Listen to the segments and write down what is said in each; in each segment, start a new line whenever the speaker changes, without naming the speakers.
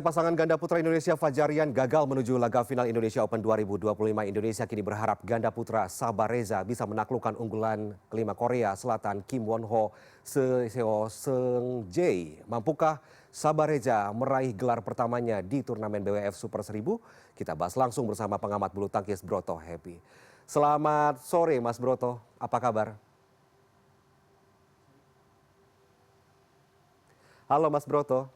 Pasangan ganda putra Indonesia Fajarian gagal menuju laga final Indonesia Open 2025. Indonesia kini berharap ganda putra Sabar Reza bisa menaklukkan unggulan kelima Korea Selatan Kim Won Ho Seo Seung Jae. Mampukah Sabar Reza meraih gelar pertamanya di turnamen BWF Super 1000? Kita bahas langsung bersama pengamat bulu tangkis Broto Happy. Selamat sore Mas Broto, apa kabar? Halo Mas Broto.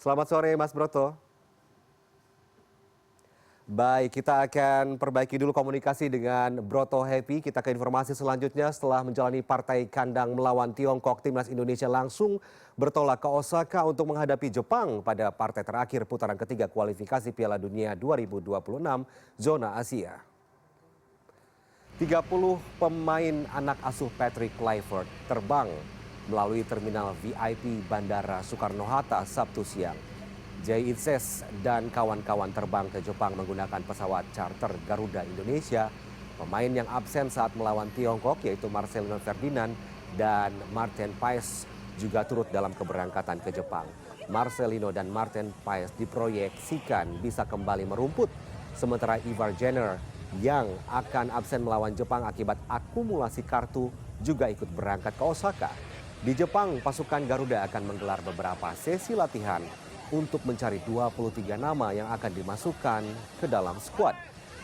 Selamat sore Mas Broto. Baik, kita akan perbaiki dulu komunikasi dengan Broto Happy. Kita ke informasi selanjutnya. Setelah menjalani partai kandang melawan Tiongkok, timnas Indonesia langsung bertolak ke Osaka untuk menghadapi Jepang pada partai terakhir putaran ketiga kualifikasi Piala Dunia 2026 zona Asia. 30 pemain anak asuh Patrick Kluivert terbang melalui terminal VIP Bandara Soekarno-Hatta Sabtu siang. Jay Itzes dan kawan-kawan terbang ke Jepang menggunakan pesawat charter Garuda Indonesia. Pemain yang absen saat melawan Tiongkok yaitu Marcelino Ferdinand dan Martin Paes juga turut dalam keberangkatan ke Jepang. Marcelino dan Martin Paes diproyeksikan bisa kembali merumput, sementara Ivar Jenner yang akan absen melawan Jepang akibat akumulasi kartu juga ikut berangkat ke Osaka. Di Jepang, pasukan Garuda akan menggelar beberapa sesi latihan untuk mencari 23 nama yang akan dimasukkan ke dalam skuad.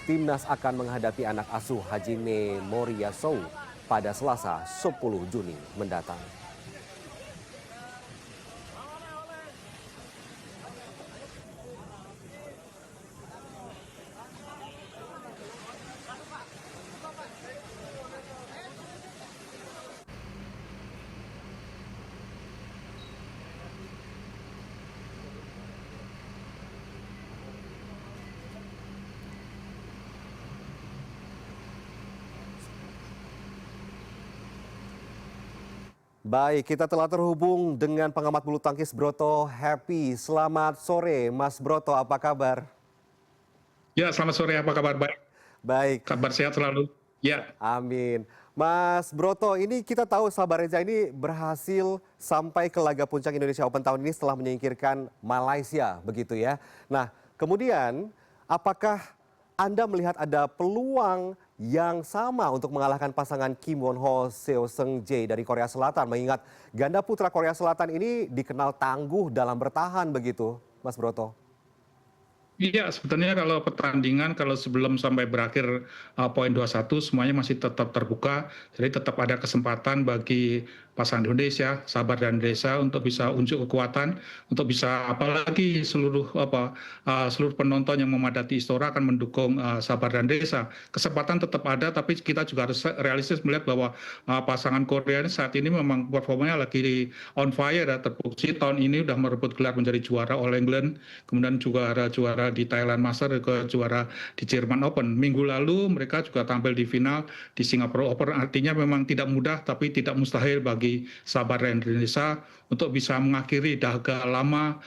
Timnas akan menghadapi anak asuh Hajime Moriyasu pada Selasa 10 Juni mendatang. Baik, kita telah terhubung dengan pengamat bulu tangkis Broto Happy. Selamat sore, Mas Broto, apa kabar?
Ya, selamat sore. Apa kabar? Baik.
Baik,
Kabar sehat selalu. Ya,
amin. Mas Broto, ini kita tahu Sabar Reza ini berhasil sampai ke laga puncak Indonesia Open tahun ini setelah menyingkirkan Malaysia, begitu ya. Nah, kemudian apakah Anda melihat ada peluang yang sama untuk mengalahkan pasangan Kim Won Ho Seo Seung Jae dari Korea Selatan, mengingat ganda putra Korea Selatan ini dikenal tangguh dalam bertahan begitu, Mas Broto?
iya, sebetulnya kalau pertandingan kalau sebelum sampai berakhir poin 21 semuanya masih tetap terbuka. Jadi tetap ada kesempatan bagi pasangan Indonesia, Sabar dan Desa untuk bisa unjuk kekuatan, untuk bisa apalagi seluruh penonton yang memadati Istora akan mendukung Sabar dan Desa. Kesempatan tetap ada, tapi kita juga harus realistis melihat bahwa pasangan Korea ini saat ini memang performanya lagi on fire ya. Terbukti tahun ini sudah merebut gelar menjadi juara All England, kemudian juga ada juara di Thailand Master, ke juara di Jerman Open. Minggu lalu mereka juga tampil di final di Singapore Open. Artinya memang tidak mudah tapi tidak mustahil bagi Sabar dan Indonesia untuk bisa mengakhiri dahaga lama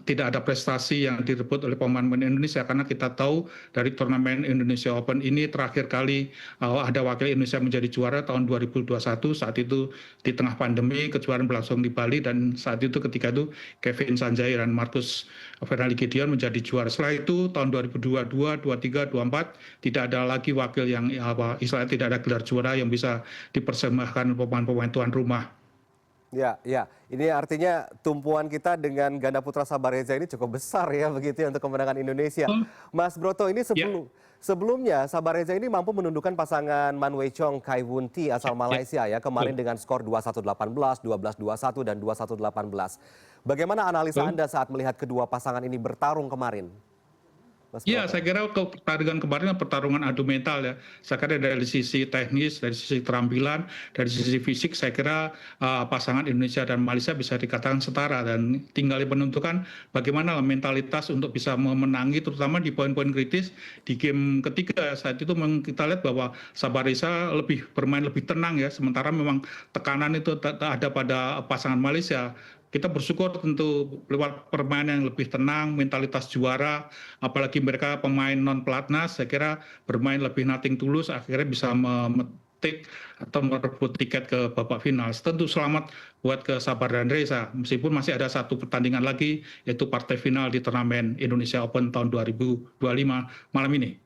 tidak ada prestasi yang direbut oleh pemain-pemain Indonesia, karena kita tahu dari turnamen Indonesia Open ini terakhir kali ada wakil Indonesia menjadi juara tahun 2021, saat itu di tengah pandemi, kejuaraan berlangsung di Bali, dan saat itu ketika itu Kevin Sanjaya dan Marcus Fernaldi Gideon menjadi juara. Setelah itu tahun 2022, 23, 24 tidak ada lagi wakil yang istilahnya tidak ada gelar juara yang bisa dipersembahkan pemain-pemain tuan rumah.
Ya, ya. Ini artinya tumpuan kita dengan ganda putra Sabar Reza ini cukup besar ya begitu ya untuk kemenangan Indonesia. Mas Broto, ini
Ya,
sebelumnya Sabar Reza ini mampu menundukkan pasangan Man Wei Chong Kai Wun Ti asal
ya,
Malaysia ya kemarin dengan skor 21-18, 12-21 dan 21-18. Bagaimana analisa
betul.
Anda saat melihat kedua pasangan ini bertarung kemarin, Mas
Ya, saya
Broto?
kira pertandingan kemarin pertarungan adu mental ya. Saya kira dari sisi teknis, dari sisi keterampilan, dari sisi fisik, saya kira pasangan Indonesia dan Malaysia bisa dikatakan setara, dan tinggal menentukan bagaimana mentalitas untuk bisa memenangi, terutama di poin-poin kritis di game ketiga. Saat itu memang kita lihat bahwa Sabarisa bermain lebih tenang ya, sementara memang tekanan itu ada pada pasangan Malaysia. Kita bersyukur tentu lewat permainan yang lebih tenang, mentalitas juara, apalagi mereka pemain non pelatnas, saya kira bermain lebih nothing tulus, akhirnya bisa atau merebut tiket ke babak final. Tentu selamat buat ke Sabar dan Reza, meskipun masih ada satu pertandingan lagi, yaitu partai final di turnamen Indonesia Open tahun 2025 malam ini.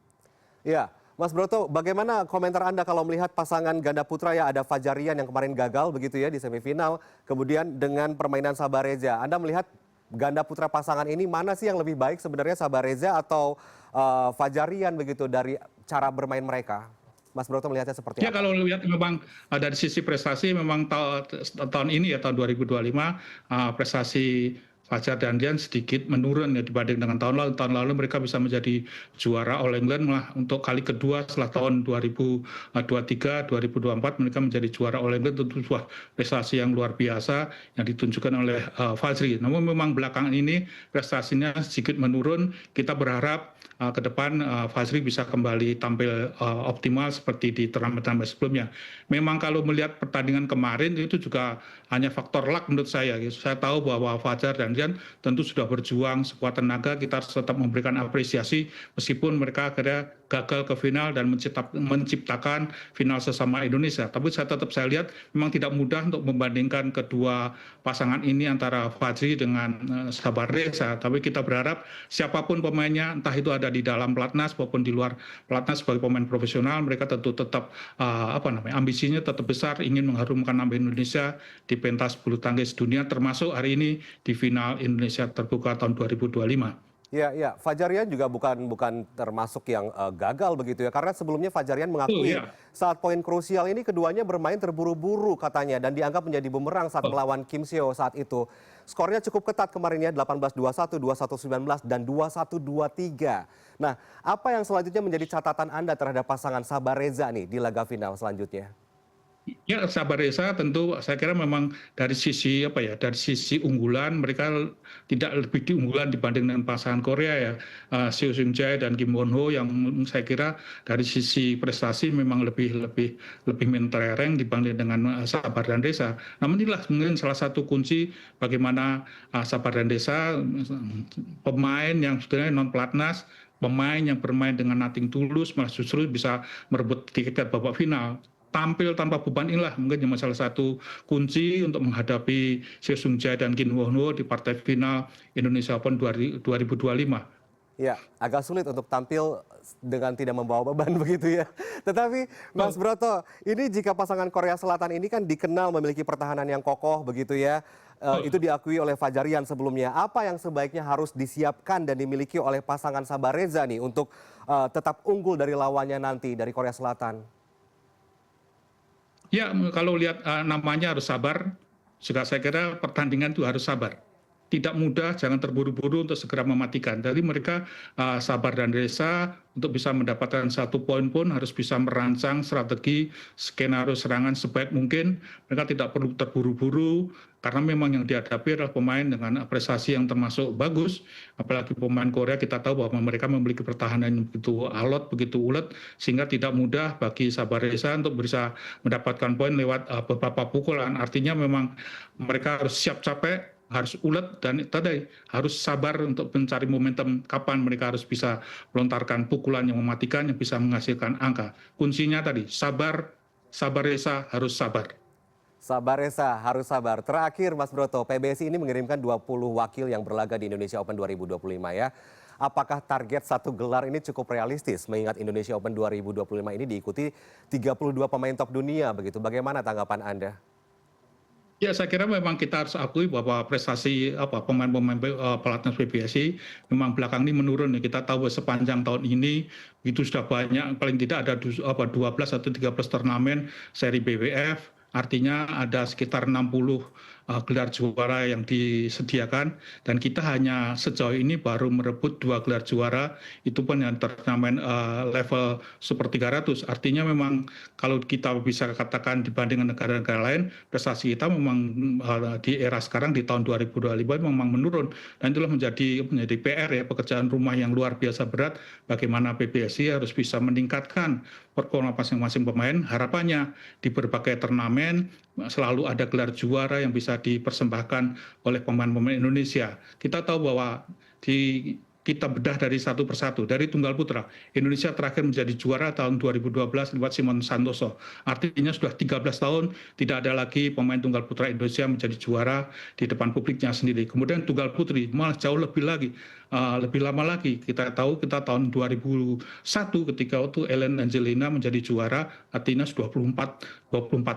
Ya, Mas Broto, bagaimana komentar Anda kalau melihat pasangan ganda putra ya ada Fajarian yang kemarin gagal begitu ya di semifinal, kemudian dengan permainan Sabareza. Anda melihat ganda putra pasangan ini mana sih yang lebih baik sebenarnya Sabareza atau Fajarian begitu dari cara bermain mereka? Mas Broto melihatnya seperti
Ya
apa?
kalau lihat memang dari sisi prestasi memang tahun ini ya tahun 2025 prestasi Fajar dan Dian sedikit menurun ya dibanding dengan tahun lalu. Tahun lalu mereka bisa menjadi juara All England malah untuk kali kedua setelah tahun 2023, 2024 mereka menjadi juara All England, tentu sebuah prestasi yang luar biasa yang ditunjukkan oleh Fajri. Namun memang belakangan ini prestasinya sedikit menurun. Kita berharap ke depan Fajri bisa kembali tampil optimal seperti di turnamen sebelumnya. Memang kalau melihat pertandingan kemarin itu juga hanya faktor luck menurut saya. Saya tahu bahwa Fajar dan Dian tentu sudah berjuang sekuat tenaga, kita harus tetap memberikan apresiasi meskipun mereka akhirnya gagal ke final dan menciptakan final sesama Indonesia. Tapi saya lihat memang tidak mudah untuk membandingkan kedua pasangan ini antara Fajri dengan Sabar Reza. Tapi kita berharap siapapun pemainnya, entah itu ada di dalam pelatnas maupun di luar pelatnas sebagai pemain profesional, mereka tentu tetap ambisinya tetap besar, ingin mengharumkan nama Indonesia di pentas bulu tangkis dunia, termasuk hari ini di final Indonesia Terbuka tahun 2025.
Ya, ya, Fajarian juga bukan termasuk yang gagal begitu ya, karena sebelumnya Fajarian
Oh
mengakui
ya,
saat poin krusial ini keduanya bermain terburu-buru katanya dan dianggap menjadi bumerang saat melawan Kim Seo saat itu. Skornya cukup ketat kemarin ya, 18-21, 21-19, dan 21-23. Nah, apa yang selanjutnya menjadi catatan Anda terhadap pasangan Sabar Reza nih di laga final selanjutnya?
ya Sabar Reza tentu saya kira memang dari sisi dari sisi unggulan mereka tidak lebih diunggulan dibanding dengan pasangan Korea ya, Seo Seung Jae dan Kim Won Ho yang saya kira dari sisi prestasi memang lebih mentereng dibanding dengan Sabar dan Reza. Namun inilah mungkin salah satu kunci bagaimana Sabar dan Reza, pemain yang sebenarnya non pelatnas, pemain yang bermain dengan nothing tulus malah justru bisa merebut tiket babak final. Tampil tanpa beban inilah mungkin yang salah satu kunci untuk menghadapi Seo Seung Jae dan Kim Won Ho di partai final Indonesia Open 2025.
Ya, agak sulit untuk tampil dengan tidak membawa beban begitu ya. Tetapi Mas
Oh,
Broto, ini jika pasangan Korea Selatan ini kan dikenal memiliki pertahanan yang kokoh begitu ya. Itu
oh.
diakui oleh Fajarian sebelumnya. Apa yang sebaiknya harus disiapkan dan dimiliki oleh pasangan Sabar Reza nih untuk tetap unggul dari lawannya nanti dari Korea Selatan?
Ya, kalau lihat namanya harus sabar, juga saya kira pertandingan itu harus sabar. Tidak mudah, jangan terburu-buru untuk segera mematikan. Jadi mereka Sabar dan Reza untuk bisa mendapatkan satu poin pun harus bisa merancang strategi skenario serangan sebaik mungkin. Mereka tidak perlu terburu-buru karena memang yang dihadapi adalah pemain dengan prestasi yang termasuk bagus. Apalagi pemain Korea kita tahu bahwa mereka memiliki pertahanan yang begitu alot, begitu ulet, sehingga tidak mudah bagi Sabar Reza untuk bisa mendapatkan poin lewat beberapa pukulan. Artinya memang mereka harus siap capek, harus ulet, dan tadi harus sabar untuk mencari momentum kapan mereka harus bisa melontarkan pukulan yang mematikan yang bisa menghasilkan angka. Kuncinya tadi sabar, Sabar Reza harus sabar.
Sabar Reza, harus sabar. Terakhir Mas Broto, PBSI ini mengirimkan 20 wakil yang berlaga di Indonesia Open 2025 ya. Apakah target satu gelar ini cukup realistis mengingat Indonesia Open 2025 ini diikuti 32 pemain top dunia begitu. Bagaimana tanggapan Anda?
Ya, saya kira memang kita harus akui bahwa prestasi pemain-pemain pelatnas PBSI memang belakang ini menurun. Kita tahu bahwa sepanjang tahun ini itu sudah banyak, paling tidak ada 12 atau 13 turnamen seri BWF. Artinya ada sekitar 60 gelar juara yang disediakan, dan kita hanya sejauh ini baru merebut 2 gelar juara, itu pun yang turnamen level Super 300. Artinya memang kalau kita bisa katakan dibandingkan negara-negara lain, prestasi kita memang di era sekarang di tahun 2025 memang menurun, dan itulah menjadi PR ya, pekerjaan rumah yang luar biasa berat. Bagaimana PBSI harus bisa meningkatkan performa masing-masing pemain. Harapannya di berbagai turnamen selalu ada gelar juara yang bisa dipersembahkan oleh pemain-pemain Indonesia. Kita tahu bahwa di kita bedah dari satu persatu. Dari tunggal putra, Indonesia terakhir menjadi juara tahun 2012 lewat Simon Santoso. Artinya sudah 13 tahun tidak ada lagi pemain tunggal putra Indonesia menjadi juara di depan publiknya sendiri. Kemudian tunggal putri malah jauh lebih lama lagi. Kita tahu kita tahun 2001 ketika itu Ellen Angelina menjadi juara, artinya 24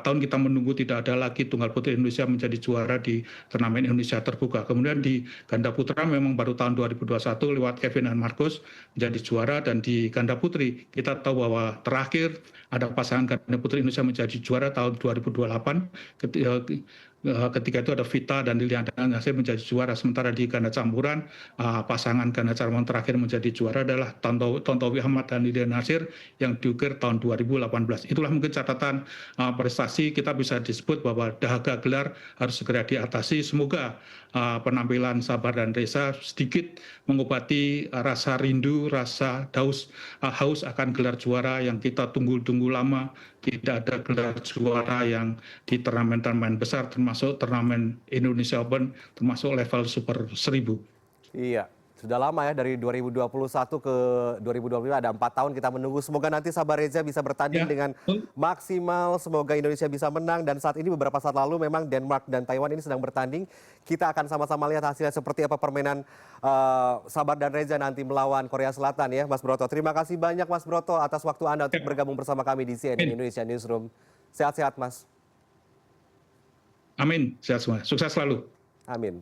tahun kita menunggu tidak ada lagi tunggal putri Indonesia menjadi juara di turnamen Indonesia terbuka. Kemudian di ganda putra memang baru tahun 2021 lewat Kevin dan Marcus menjadi juara, dan di ganda putri kita tahu bahwa terakhir ada pasangan ganda putri Indonesia menjadi juara tahun 2028 ketika itu ada Vita dan Liliana Nasir menjadi juara. Sementara di ganda campuran pasangan ganda campuran terakhir menjadi juara adalah Tontowi Ahmad dan Liliana Nasir yang diukir tahun 2018. Itulah mungkin catatan prestasi kita bisa disebut bahwa dahaga gelar harus segera diatasi. Semoga penampilan Sabar dan Reza sedikit mengobati rasa rindu, rasa haus akan gelar juara yang kita tunggu-tunggu lama. Tidak ada gelar juara yang di turnamen-turnamen besar, termasuk turnamen Indonesia Open, termasuk level Super 1000.
Iya, sudah lama ya, dari 2021 ke 2025 ada 4 tahun kita menunggu. Semoga nanti Sabar Reza bisa bertanding dengan maksimal, semoga Indonesia bisa menang. Dan saat ini beberapa saat lalu memang Denmark dan Taiwan ini sedang bertanding. Kita akan sama-sama lihat hasilnya seperti apa permainan Sabar dan Reza nanti melawan Korea Selatan ya, Mas Broto. Terima kasih banyak Mas Broto atas waktu Anda untuk bergabung bersama kami di CNN Indonesia Newsroom. Sehat-sehat Mas.
Amin, sehat semua. Sukses selalu.
Amin.